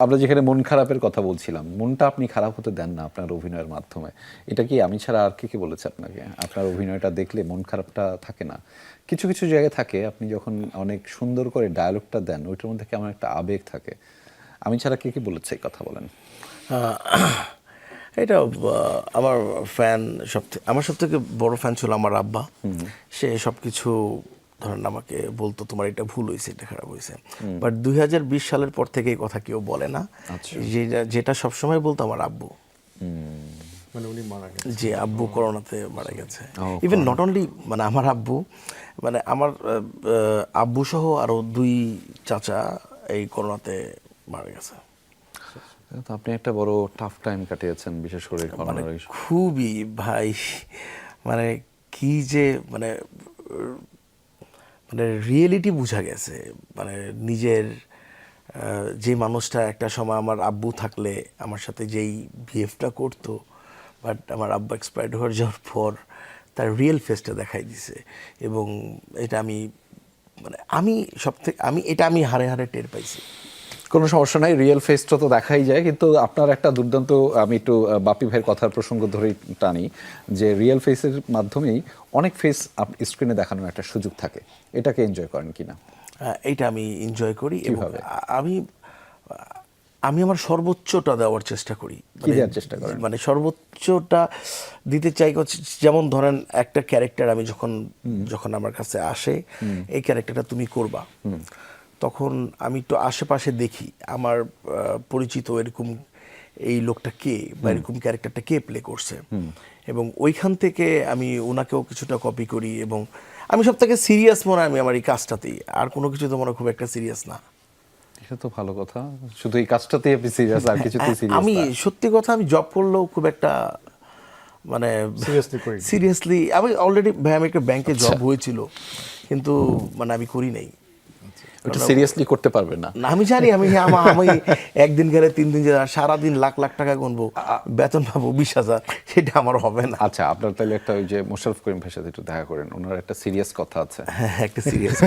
আমরা যেখানে মন খারাপের কথা বলছিলাম, মনটা আপনি খারাপ হতে দেন না আপনার অভিনয়ের মাধ্যমে। এটা কি আমি ছাড়া আর কে বলেছে আপনাকে? আপনার অভিনয়টা দেখলে মন খারাপটা থাকে না। কিছু কিছু জায়গায় থাকে, আপনি যখন অনেক সুন্দর করে ডায়ালগটা দেন ওইটার মধ্যে কেমন একটা আবেগ থাকে। আমি ছাড়া কে বলেছে এই কথা বলেন? এটা আমার ফ্যান আমার সব থেকে বড় ফ্যান ছিল আমার আব্বা। সে সব কিছু ধরেন আমাকে বলতো তোমার এটা ভুল হয়েছে, এটা খারাপ হয়েছে। বাট 2020 সালের পর থেকে এই কথা কেউ বলে না। যেটা সবসময় বলতো আমার আব্বু, মানে উনি মারা গেছে, যে আব্বু করোনাতে মারা গেছে। ইভেন নট অনলি মানে আমার আব্বু, মানে আমার আব্বু সহ আরো 2 চাচা এই করোনাতে মারা গেছে। তো আপনি একটা বড় টাফ টাইম কাটিয়েছেন, বিশেষ করে মানে করোনার। খুবই ভাই, মানে কি যে মানে মানে রিয়েলিটি বোঝা গেছে। মানে নিজের যে মানুষটা একটা সময় আমার আব্বু থাকলে আমার সাথে যেই বিহেভটা করতো, বাট আমার আব্বু এক্সপায়ার্ড হয়ে যাওয়ার পর তার রিয়েল ফেসটা দেখাই দিছে। এবং এটা আমি মানে আমি হারে হারে টের পাইছি। কোনো সমস্যা নাই, রিয়েল ফেসটা তো দেখাই যায়, কিন্তু আপনার একটা দুর্দান্ত, আমি একটু বাপি ভাইয়ের কথার প্রসঙ্গ ধরেই টানি, যে রিয়েল ফেসের মাধ্যমেই অনেক ফেস স্ক্রিনে দেখানোর একটা সুযোগ থাকে। এটাকে এনজয় করেন কিনা? এইটা আমি এনজয় করি এবং কিভাবে? আমি আমার সর্বোচ্চটা দেওয়ার চেষ্টা করি। কি দেওয়ার চেষ্টা করেন? মানে সর্বোচ্চটা দিতে চাই। যেমন ধরেন একটা ক্যারেক্টার আমি যখন আমার কাছে আসে, এই ক্যারেক্টারটা তুমি করবা, তখন আমি একটু আশেপাশে দেখি আমার পরিচিত এরকম এই লোকটা কে বা এরকম ক্যারেক্টারটা কে প্লে করছে, এবং ওইখান থেকে আমি ওনাকেও কিছুটা কপি করি। এবং আমি সব থেকে সিরিয়াস মনে আমি আমার এই কাজটাতেই, আর কোনো কিছু তো মনে খুব একটা সিরিয়াস না। এটা তো ভালো কথা, শুধু এই কাজটাতেই আপনি সিরিয়াস, আর কিছুতেই সিরিয়াস আমি সত্যি কথা, আমি জব করলেও খুব একটা মানে সিরিয়াসলি আমি অলরেডি আমি একটা ব্যাংকে জব হয়েছিল, কিন্তু মানে আমি করি নাই। এটা সিরিয়াসলি করতে পারবেন না। আমি জানি আমি একদিন গেলে 3 দিন সারাদিন লাখ লাখ টাকা গুনবো, বেতন পাবো 20,000, সেটা আমার হবে না। আচ্ছা, আপনার তাহলে একটা ওই যে মোশাররফ করিম ভাইয়ের সাথে একটু দেখা করেন, ওনার একটা সিরিয়াস কথা আছে। হ্যাঁ, একটা সিরিয়াস